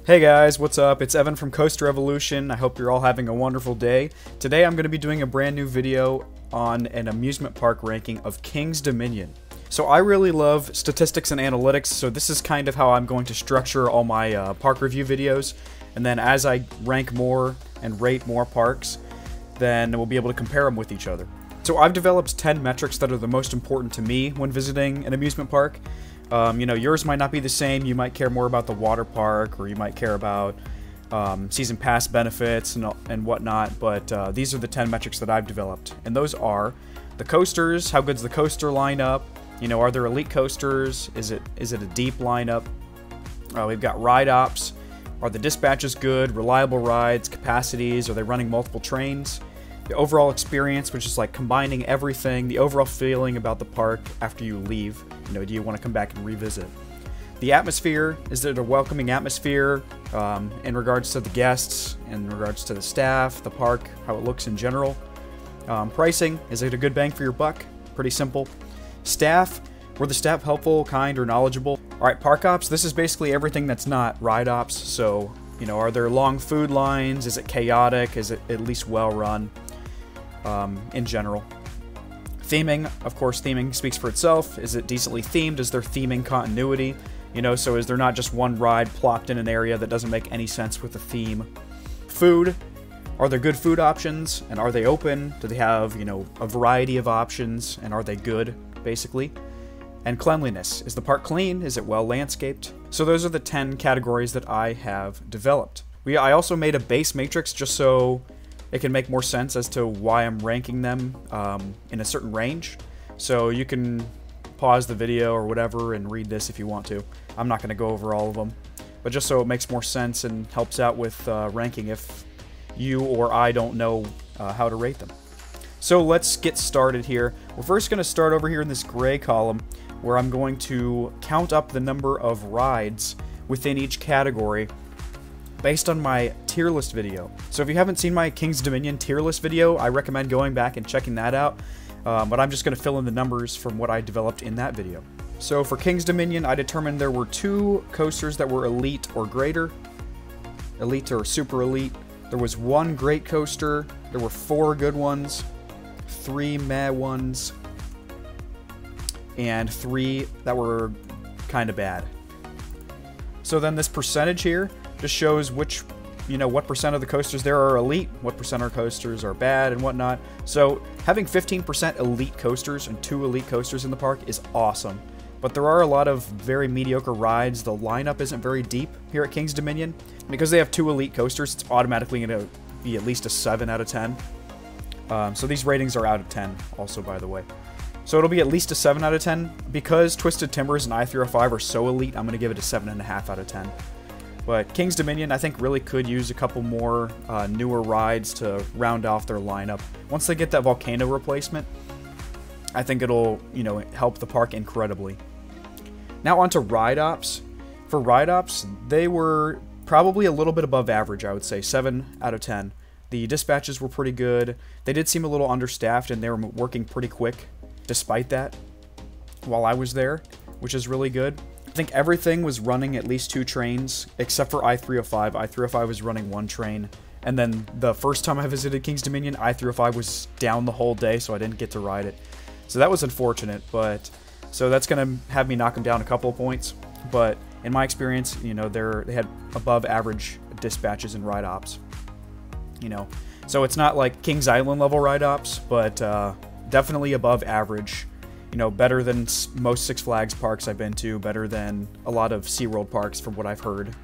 Hey guys, what's up? It's Evan from Coaster Evolution. I hope you're all having a wonderful day. Today I'm going to be doing a brand new video on an amusement park ranking of King's Dominion. So I really love statistics and analytics, so this is kind of how I'm going to structure all my park review videos. And then as I rank more and rate more parks, then we'll be able to compare them with each other. So I've developed 10 metrics that are the most important to me when visiting an amusement park. You know, yours might not be the same. You might care more about the water park, or you might care about season pass benefits and whatnot, but these are the 10 metrics that I've developed. And those are the coasters, how good's the coaster lineup, you know, are there elite coasters, is it a deep lineup, we've got ride ops, are the dispatches good, reliable rides, capacities, are they running multiple trains, the overall experience, which is like combining everything, the overall feeling about the park after you leave. You know, do you want to come back and revisit? The atmosphere, is it a welcoming atmosphere in regards to the guests, in regards to the staff, the park, how it looks in general? Pricing, is it a good bang for your buck? Pretty simple. Staff, were the staff helpful, kind, or knowledgeable? Alright, park ops, this is basically everything that's not ride ops, so, you know, are there long food lines? Is it chaotic? Is it at least well run? In general. Theming, of course, theming speaks for itself. Is it decently themed? Is there theming continuity? You know, so is there not just one ride plopped in an area that doesn't make any sense with the theme? Food, are there good food options? And are they open? Do they have, you know, a variety of options? And are they good, basically? And cleanliness, is the park clean? Is it well landscaped? So those are the 10 categories that I have developed. I also made a base matrix just so it can make more sense as to why I'm ranking them in a certain range. So you can pause the video or whatever and read this if you want to. I'm not going to go over all of them, but just so it makes more sense and helps out with ranking if you or I don't know how to rate them. So let's get started here. We're first going to start over here in this gray column where I'm going to count up the number of rides within each category based on my tier list video. So if you haven't seen my King's Dominion tier list video, I recommend going back and checking that out. But I'm just going to fill in the numbers from what I developed in that video. So for King's Dominion, I determined there were 2 coasters that were elite or greater. Elite or super elite. There was 1 great coaster. There were 4 good ones. 3 meh ones. And 3 that were kind of bad. So then this percentage here just shows which, you know, what percent of the coasters there are elite, what percent of coasters are bad, and whatnot. So having 15% elite coasters and 2 elite coasters in the park is awesome. But there are a lot of very mediocre rides. The lineup isn't very deep here at King's Dominion. Because they have 2 elite coasters, it's automatically going to be at least a 7 out of 10. So these ratings are out of 10 also, by the way. So it'll be at least a 7 out of 10. Because Twisted Timbers and I-305 are so elite, I'm going to give it a 7.5 out of 10. But King's Dominion, I think, really could use a couple more newer rides to round off their lineup. Once they get that volcano replacement, I think it'll, you know, help the park incredibly. Now on to ride ops. For ride ops, they were probably a little bit above average, I would say, 7 out of 10. The dispatches were pretty good. They did seem a little understaffed, and they were working pretty quick, despite that, while I was there, which is really good. I think everything was running at least 2 trains, except for I-305. I-305 was running 1 train. And then the first time I visited King's Dominion, I-305 was down the whole day, so I didn't get to ride it. So that was unfortunate, but so that's going to have me knock them down a couple of points. But in my experience, you know, they had above average dispatches and ride ops. You know, so it's not like Kings Island level ride ops, but definitely above average. You know, better than most Six Flags parks I've been to, better than a lot of SeaWorld parks from what I've heard.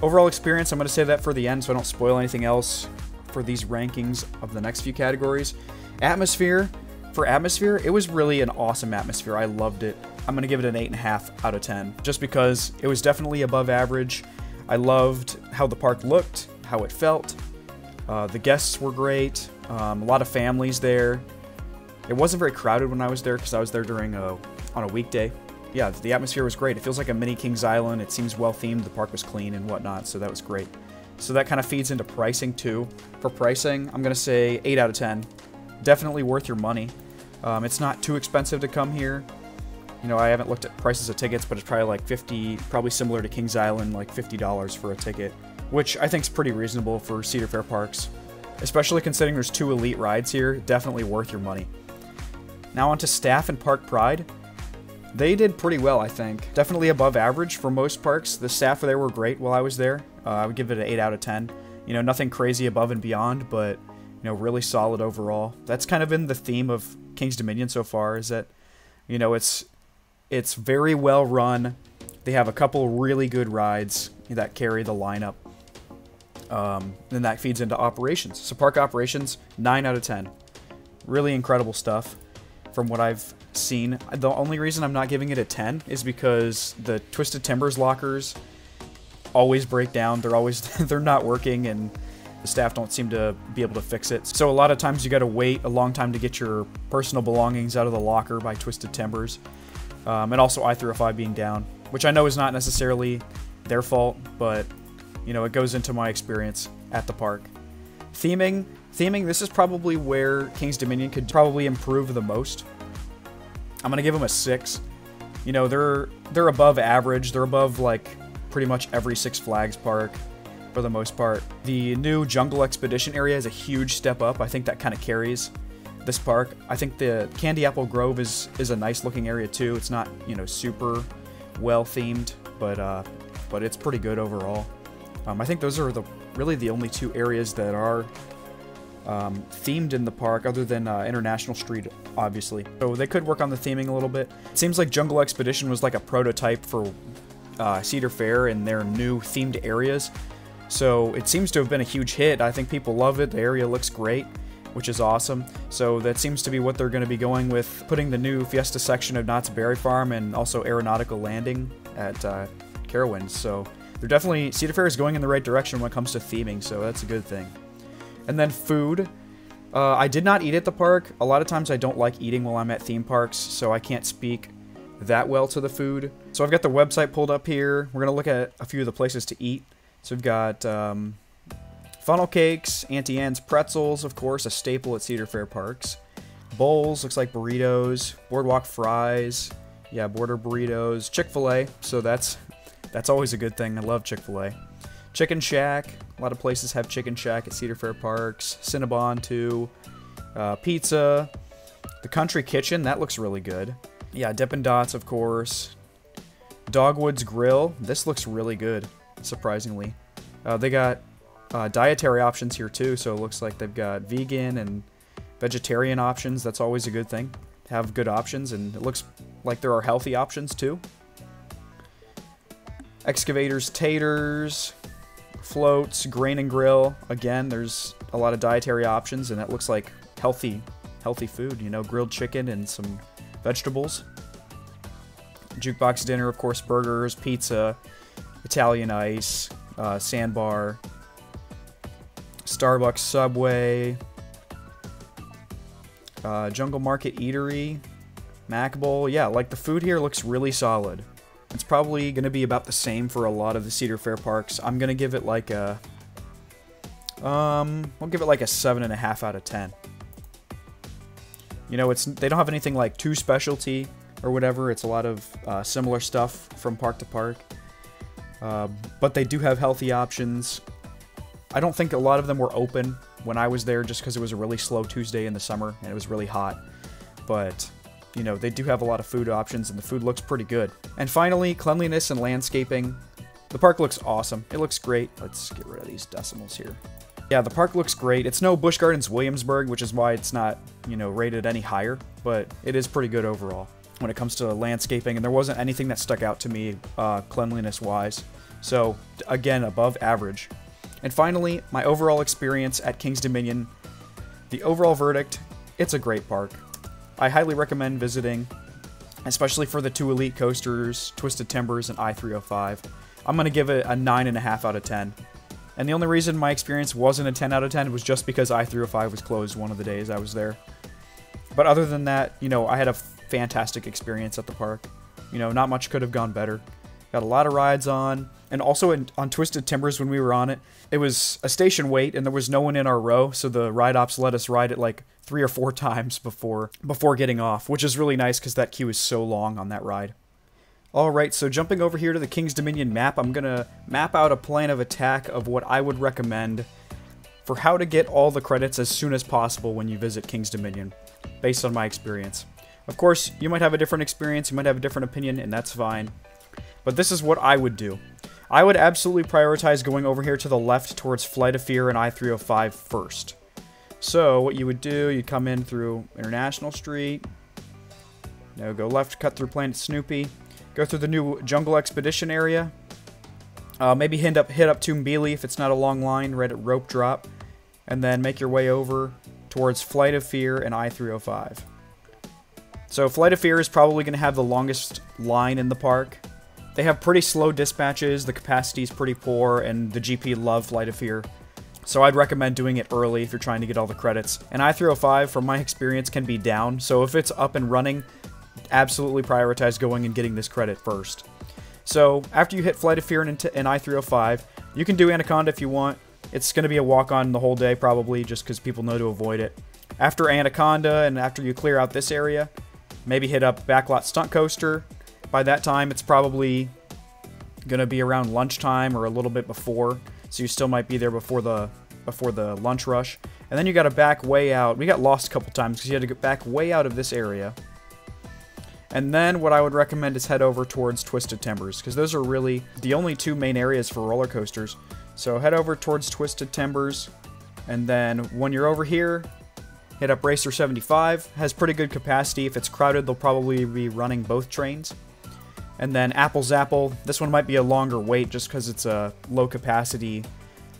Overall experience, I'm going to say that for the end so I don't spoil anything else for these rankings of the next few categories. Atmosphere, for atmosphere, it was really an awesome atmosphere. I loved it. I'm going to give it an 8.5 out of 10, just because it was definitely above average. I loved how the park looked, how it felt. The guests were great, a lot of families there. It wasn't very crowded when I was there because I was there during on a weekday. Yeah, the atmosphere was great. It feels like a mini Kings Island. It seems well themed. The park was clean and whatnot, so that was great. So that kind of feeds into pricing too. For pricing, I'm going to say 8 out of 10. Definitely worth your money. It's not too expensive to come here. You know, I haven't looked at prices of tickets, but it's probably like probably similar to Kings Island, like $50 for a ticket, which I think is pretty reasonable for Cedar Fair parks. Especially considering there's 2 elite rides here, definitely worth your money. Now on to staff and park pride. They did pretty well, I think. Definitely above average for most parks. The staff there were great while I was there. I would give it an 8 out of 10. You know, nothing crazy above and beyond, but, you know, really solid overall. That's kind of been the theme of Kings Dominion so far, is that, you know, it's very well run. They have a couple really good rides that carry the lineup. Then that feeds into operations. So park operations, 9 out of 10. Really incredible stuff from what I've seen. The only reason I'm not giving it a 10 is because the Twisted Timbers lockers always break down. They're not working, and the staff don't seem to be able to fix it. So a lot of times you got to wait a long time to get your personal belongings out of the locker by Twisted Timbers. And also I-305 being down, which I know is not necessarily their fault, but, you know, it goes into my experience at the park. Theming, this is probably where Kings Dominion could probably improve the most. I'm going to give them a 6. You know, they're above average. They're above, like, pretty much every Six Flags park for the most part. The new Jungle Expedition area is a huge step up. I think that kind of carries this park. I think the Candy Apple Grove is a nice looking area too. It's not, you know, super well themed, but it's pretty good overall. I think those are really the only 2 areas that are themed in the park, other than International Street, obviously. So they could work on the theming a little bit. It seems like Jungle Expedition was like a prototype for Cedar Fair and their new themed areas. So it seems to have been a huge hit. I think people love it. The area looks great, which is awesome. So that seems to be what they're going to be going with, putting the new Fiesta section of Knott's Berry Farm and also Aeronautical Landing at Carowinds. So they're definitely, Cedar Fair is going in the right direction when it comes to theming, so that's a good thing. And then food. I did not eat at the park. A lot of times I don't like eating while I'm at theme parks, so I can't speak that well to the food. So I've got the website pulled up here. We're going to look at a few of the places to eat. So we've got funnel cakes, Auntie Anne's pretzels, of course, a staple at Cedar Fair parks. Bowls, looks like burritos, boardwalk fries, yeah, border burritos, Chick-fil-A, so that's always a good thing. I love Chick-fil-A. Chicken Shack, a lot of places have Chicken Shack at Cedar Fair parks. Cinnabon too. Pizza. The Country Kitchen, that looks really good. Yeah, Dippin' Dots, of course. Dogwood's Grill, this looks really good, surprisingly. They got dietary options here too, so it looks like they've got vegan and vegetarian options. That's always a good thing, have good options, and it looks like there are healthy options too. Excavators Taters, floats, Grain and Grill. Again, there's a lot of dietary options, and it looks like healthy food, you know, grilled chicken and some vegetables. Jukebox Dinner, of course, burgers, pizza, Italian ice, sandbar, Starbucks, Subway, Jungle Market Eatery, Mac Bowl. Yeah, like the food here looks really solid. It's probably going to be about the same for a lot of the Cedar Fair parks. I'm going to give it like a, we'll give it like a 7.5 out of 10. You know, they don't have anything like too specialty or whatever. It's a lot of similar stuff from park to park. But they do have healthy options. I don't think a lot of them were open when I was there, just because it was a really slow Tuesday in the summer and it was really hot. But, you know, they do have a lot of food options, and the food looks pretty good. And finally, Cleanliness and Landscaping. The park looks awesome. It looks great. Let's get rid of these decimals here. Yeah, the park looks great. It's no Busch Gardens Williamsburg, which is why it's not, you know, rated any higher, but it is pretty good overall when it comes to landscaping, and there wasn't anything that stuck out to me cleanliness-wise. So, again, above average. And finally, my overall experience at Kings Dominion. The overall verdict, it's a great park. I highly recommend visiting, especially for the 2 elite coasters, Twisted Timbers and I-305. I'm going to give it a 9.5 out of 10. And the only reason my experience wasn't a 10 out of 10 was just because I-305 was closed one of the days I was there. But other than that, you know, I had a fantastic experience at the park. You know, not much could have gone better. Got a lot of rides on. And also on Twisted Timbers when we were on it, it was a station wait and there was no one in our row, so the ride ops let us ride it like 3 or 4 times before getting off, which is really nice because that queue is so long on that ride. Alright, so jumping over here to the King's Dominion map, I'm going to map out a plan of attack of what I would recommend for how to get all the credits as soon as possible when you visit King's Dominion, based on my experience. Of course, you might have a different experience, you might have a different opinion, and that's fine. But this is what I would do. I would absolutely prioritize going over here to the left towards Flight of Fear and I-305 first. So, what you would do, you'd come in through International Street, go left, cut through Planet Snoopy, go through the new Jungle Expedition area, maybe hit up Toombeely if it's not a long line, right at Rope Drop, and then make your way over towards Flight of Fear and I-305. So, Flight of Fear is probably going to have the longest line in the park. They have pretty slow dispatches, the capacity is pretty poor, and the GP love Flight of Fear. So I'd recommend doing it early if you're trying to get all the credits. And I-305, from my experience, can be down, so if it's up and running, absolutely prioritize going and getting this credit first. So after you hit Flight of Fear and I-305, you can do Anaconda if you want. It's going to be a walk-on the whole day, probably, just because people know to avoid it. After Anaconda, and after you clear out this area, maybe hit up Backlot Stunt Coaster. By that time, it's probably going to be around lunchtime or a little bit before, so you still might be there before the lunch rush. And then you got to back way out. We got lost a couple times because you had to get back way out of this area. And then what I would recommend is head over towards Twisted Timbers, because those are really the only 2 main areas for roller coasters. So head over towards Twisted Timbers, and then when you're over here, hit up Racer 75. Has pretty good capacity. If it's crowded, they'll probably be running both trains. And then Apple Zapple. This one might be a longer wait just because it's a low capacity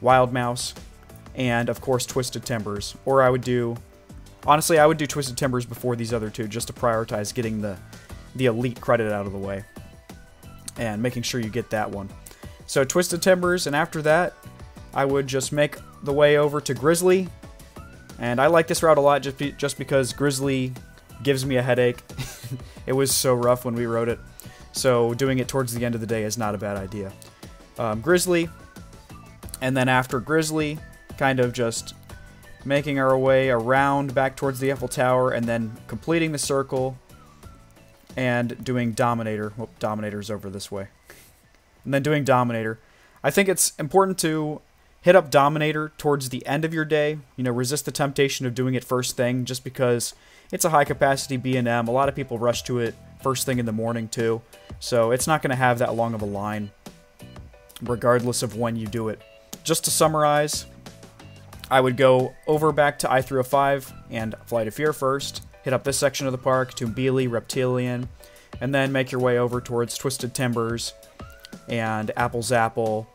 Wild Mouse. And of course Twisted Timbers. Or I would do Twisted Timbers before these other 2 just to prioritize getting the elite credit out of the way. And making sure you get that one. So Twisted Timbers, and after that, I would just make the way over to Grizzly. And I like this route a lot just because Grizzly gives me a headache. It was so rough when we rode it. So doing it towards the end of the day is not a bad idea. Grizzly, and then after Grizzly, kind of just making our way around back towards the Eiffel Tower, and then completing the circle, and doing Dominator. Well, Dominator's over this way. And then doing Dominator. I think it's important to hit up Dominator towards the end of your day. Resist the temptation of doing it first thing, just because it's a high-capacity B&M. A lot of people rush to it first thing in the morning, too. So it's not going to have that long of a line, regardless of when you do it. Just to summarize, I would go over back to I-305 and Flight of Fear first, hit up this section of the park, Toombeely, Reptilian, and then make your way over towards Twisted Timbers and Apple Zapple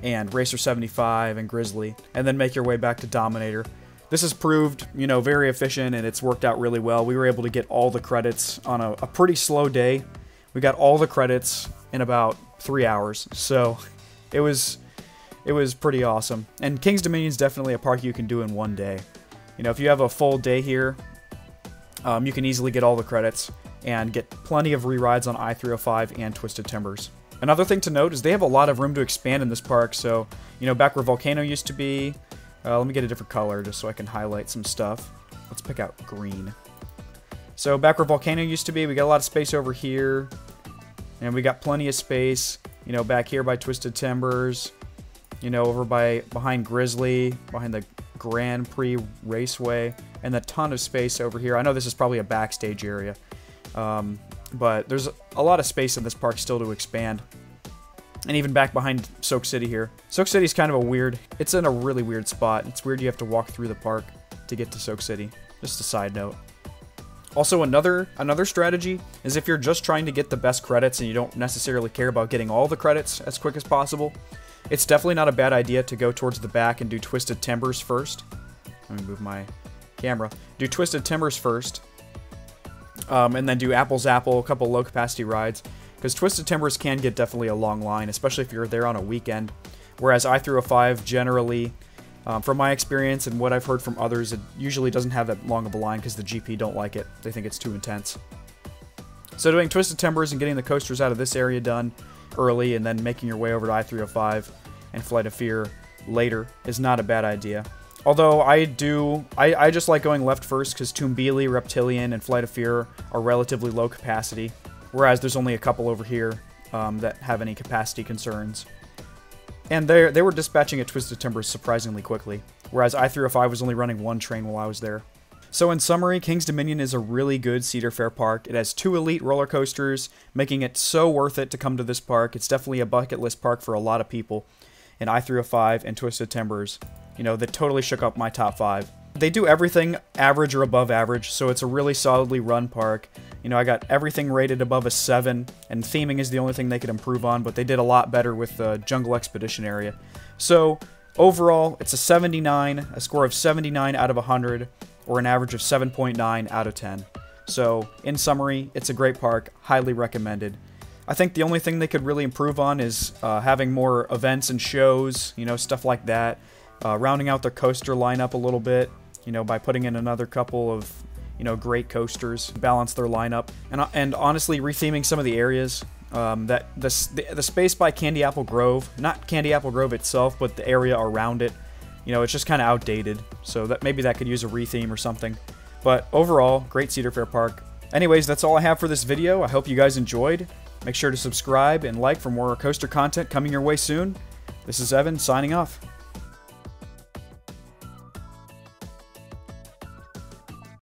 and Racer 75 and Grizzly, and then make your way back to Dominator. This has proved, very efficient, and it's worked out really well. We were able to get all the credits on a pretty slow day. We got all the credits in about 3 hours, so it was pretty awesome. And King's Dominion is definitely a park you can do in one day. If you have a full day here, you can easily get all the credits and get plenty of re-rides on I-305 and Twisted Timbers. Another thing to note is they have a lot of room to expand in this park, so, back where Volcano used to be, let me get a different color just so I can highlight some stuff. Let's pick out green. So back where Volcano used to be, we got a lot of space over here, and we got plenty of space, back here by Twisted Timbers, over behind Grizzly, behind the Grand Prix Raceway, and a ton of space over here. I know this is probably a backstage area, but there's a lot of space in this park still to expand. And even back behind Soak City here. Soak City's kind of it's in a really weird spot. It's weird you have to walk through the park to get to Soak City. Just a side note. Also, another strategy is if you're just trying to get the best credits and you don't necessarily care about getting all the credits as quick as possible, it's definitely not a bad idea to go towards the back and do Twisted Timbers first. Let me move my camera. Do Twisted Timbers first, and then do Apple Zapple, a couple low-capacity rides. Because Twisted Timbers can get definitely a long line, especially if you're there on a weekend. Whereas I-305 generally, from my experience and what I've heard from others, it usually doesn't have that long of a line because the GP don't like it. They think it's too intense. So doing Twisted Timbers and getting the coasters out of this area done, early and then making your way over to I-305 and Flight of Fear later is not a bad idea. Although I just like going left first because Toonbeely, Reptilian, and Flight of Fear are relatively low capacity, whereas there's only a couple over here that have any capacity concerns. And they were dispatching at Twisted Timbers surprisingly quickly, whereas I-305 was only running one train while I was there. So in summary, King's Dominion is a really good Cedar Fair park. It has 2 elite roller coasters, making it so worth it to come to this park. It's definitely a bucket list park for a lot of people. And I-305 and Twisted Timbers, you know, that totally shook up my top 5. They do everything average or above average, so it's a really solidly run park. You know, I got everything rated above a 7, and theming is the only thing they could improve on, but they did a lot better with the Jungle Expedition area. So, overall, it's a 79, a score of 79 out of 100, or an average of 7.9 out of 10. So, in summary, it's a great park, highly recommended. I think the only thing they could really improve on is having more events and shows, you know, stuff like that. Rounding out their coaster lineup a little bit, you know, by putting in another couple of, you know, great coasters, balance their lineup, and honestly retheming some of the areas. That the space by Candy Apple Grove, not Candy Apple Grove itself, but the area around it, you know, it's just kind of outdated. So that maybe that could use a retheme or something. But overall, great Cedar Fair Park. Anyways, that's all I have for this video. I hope you guys enjoyed. Make sure to subscribe and like for more coaster content coming your way soon. This is Evan signing off.